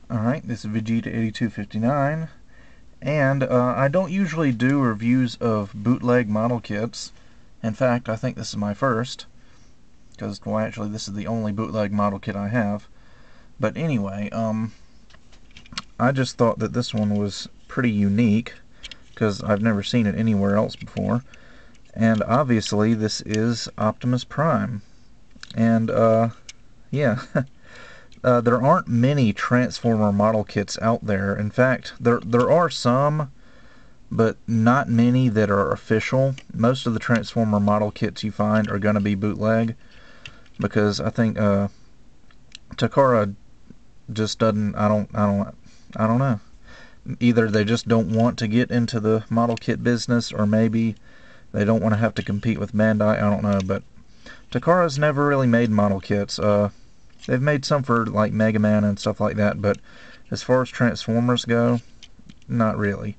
Alright, this is Vegeta8259, and I don't usually do reviews of bootleg model kits. In fact, I think this is my first, because, well, actually this is the only bootleg model kit I have. But anyway, I just thought that this one was pretty unique, because I've never seen it anywhere else before. And obviously this is Optimus Prime. And, yeah. There aren't many Transformer model kits out there. In fact, there are some, but not many that are official. Most of the Transformer model kits you find are going to be bootleg, because I think Takara just doesn't. I don't know. Either they just don't want to get into the model kit business, or maybe they don't want to have to compete with Bandai. I don't know, but Takara's never really made model kits. They've made some for like Mega Man and stuff like that, but as far as Transformers go, not really.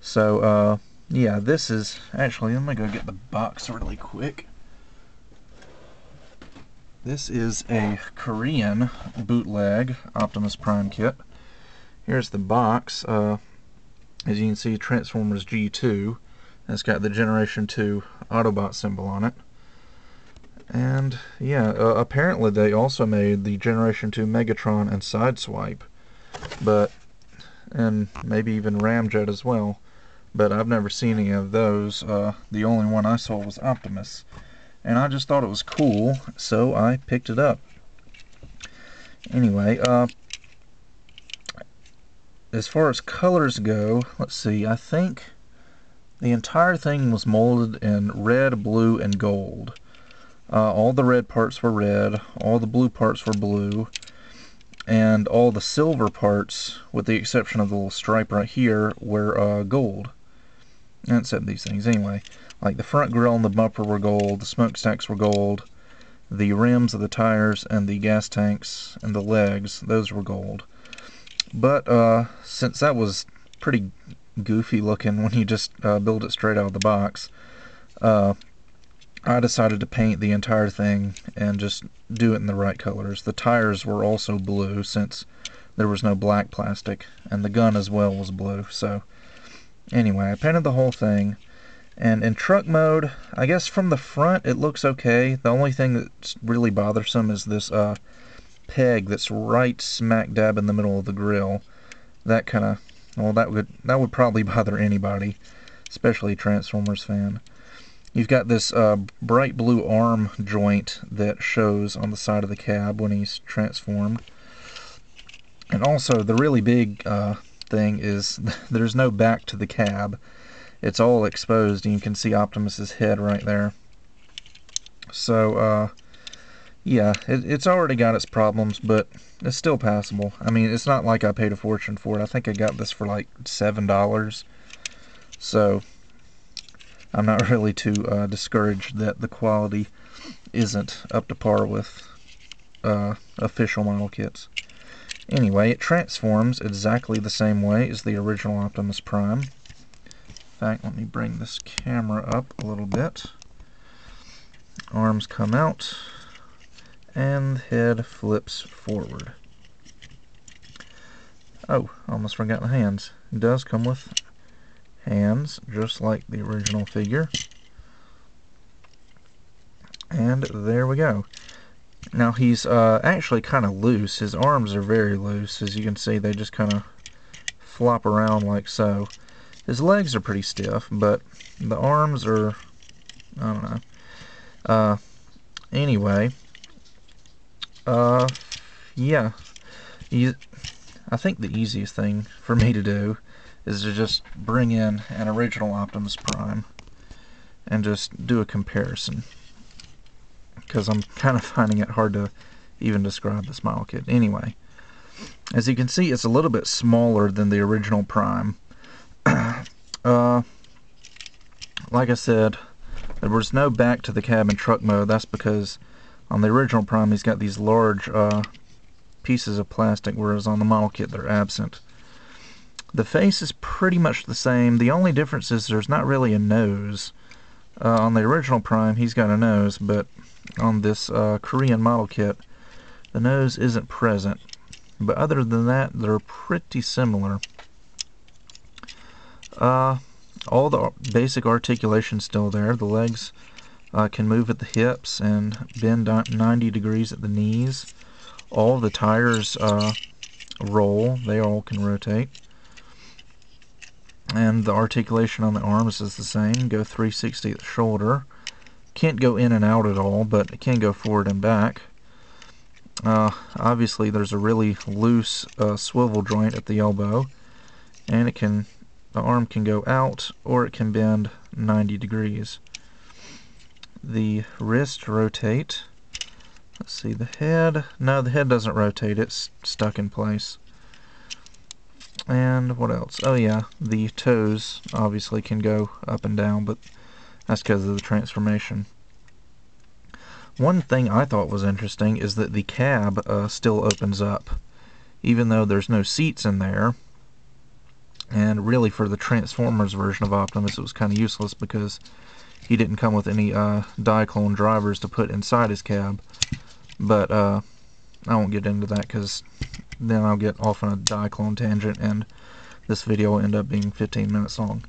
So, yeah, this is actually, let me go get the box really quick. This is a Korean bootleg Optimus Prime kit. Here's the box. As you can see, Transformers G2. It's got the Generation 2 Autobot symbol on it. And yeah, apparently they also made the Generation 2 Megatron and Sideswipe, and maybe even Ramjet as well, but I've never seen any of those. The only one I saw was Optimus, and I just thought it was cool, so I picked it up. Anyway, as far as colors go, let's see, I think the entire thing was molded in red, blue, and gold. All the red parts were red, all the blue parts were blue, and all the silver parts, with the exception of the little stripe right here, were gold. Except these things, anyway. Like the front grille and the bumper were gold, the smokestacks were gold, the rims of the tires and the gas tanks and the legs, those were gold. But since that was pretty goofy looking when you just build it straight out of the box, I decided to paint the entire thing and just do it in the right colors. The tires were also blue since there was no black plastic, and the gun as well was blue. So anyway, I painted the whole thing, and in truck mode, I guess from the front it looks okay. The only thing that's really bothersome is this peg that's right smack dab in the middle of the grill. That kind of, well, that would probably bother anybody, especially a Transformers fan. You've got this bright blue arm joint that shows on the side of the cab when he's transformed. And also, the really big thing is there's no back to the cab. It's all exposed, and you can see Optimus's head right there. So, yeah, it's already got its problems, but it's still passable. I mean, it's not like I paid a fortune for it. I think I got this for like $7. So I'm not really too discouraged that the quality isn't up to par with official model kits. Anyway, it transforms exactly the same way as the original Optimus Prime. In fact, let me bring this camera up a little bit. Arms come out, and head flips forward. Oh, almost forgot the hands. It does come with hands, just like the original figure. And there we go. Now he's actually kind of loose. His arms are very loose. As you can see, they just kind of flop around like so. His legs are pretty stiff, but the arms are, I don't know. Anyway, yeah. I think the easiest thing for me to do is to just bring in an original Optimus Prime and just do a comparison, because I'm kind of finding it hard to even describe this model kit. Anyway, as you can see, it's a little bit smaller than the original Prime. Like I said, there was no back to the cab in truck mode. That's because on the original Prime he's got these large pieces of plastic, whereas on the model kit they're absent. The face is pretty much the same. The only difference is there's not really a nose. On the original Prime, he's got a nose, but on this Korean model kit, the nose isn't present. But other than that, they're pretty similar. All the basic articulation still there. The legs can move at the hips and bend 90 degrees at the knees. All the tires roll. They all can rotate. And the articulation on the arms is the same. Go 360 at the shoulder. Can't go in and out at all, but it can go forward and back. Obviously there's a really loose swivel joint at the elbow, and the arm can go out or it can bend 90 degrees. The wrist rotate. Let's see, the head. No, the head doesn't rotate, it's stuck in place. And what else? Oh yeah, the toes obviously can go up and down, but that's because of the transformation. One thing I thought was interesting is that the cab still opens up, even though there's no seats in there. And really, for the Transformers version of Optimus, it was kind of useless because he didn't come with any Diaclone drivers to put inside his cab. But I won't get into that because then I'll get off on a Diaclone tangent and this video will end up being 15 minutes long.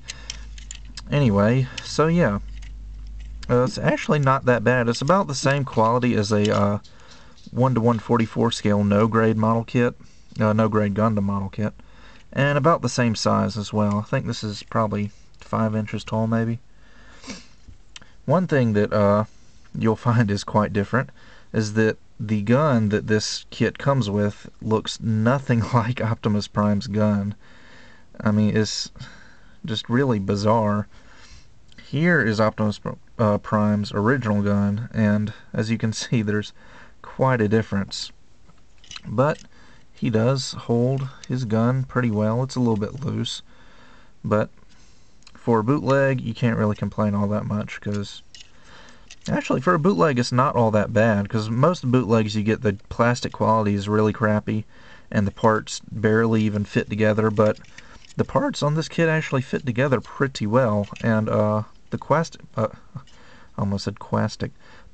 Anyway, so yeah, it's actually not that bad. It's about the same quality as a 1:144 scale no-grade model kit, no-grade Gundam model kit, and about the same size as well. I think this is probably 5 inches tall, maybe. One thing that you'll find is quite different is that the gun that this kit comes with looks nothing like Optimus Prime's gun. I mean, it's just really bizarre. Here is Optimus Prime's original gun, and as you can see, there's quite a difference. But he does hold his gun pretty well. It's a little bit loose, but for a bootleg, you can't really complain all that much, because actually, for a bootleg, it's not all that bad, because most bootlegs you get the plastic quality is really crappy, and the parts barely even fit together, but the parts on this kit actually fit together pretty well, and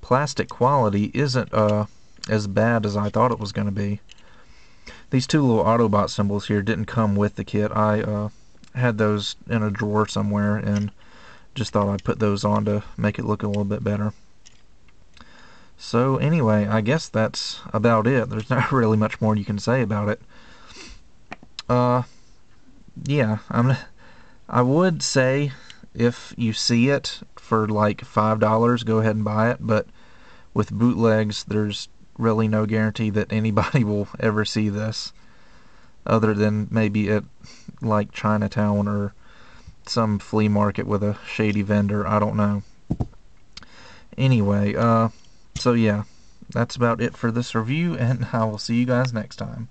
plastic quality isn't as bad as I thought it was going to be. These two little Autobot symbols here didn't come with the kit. I had those in a drawer somewhere, and just thought I'd put those on to make it look a little bit better. So anyway, I guess that's about it. There's not really much more you can say about it. Yeah, I would say if you see it for like $5, go ahead and buy it, but with bootlegs, there's really no guarantee that anybody will ever see this, other than maybe at like Chinatown or some flea market with a shady vendor. I don't know. Anyway, so yeah, that's about it for this review, and I will see you guys next time.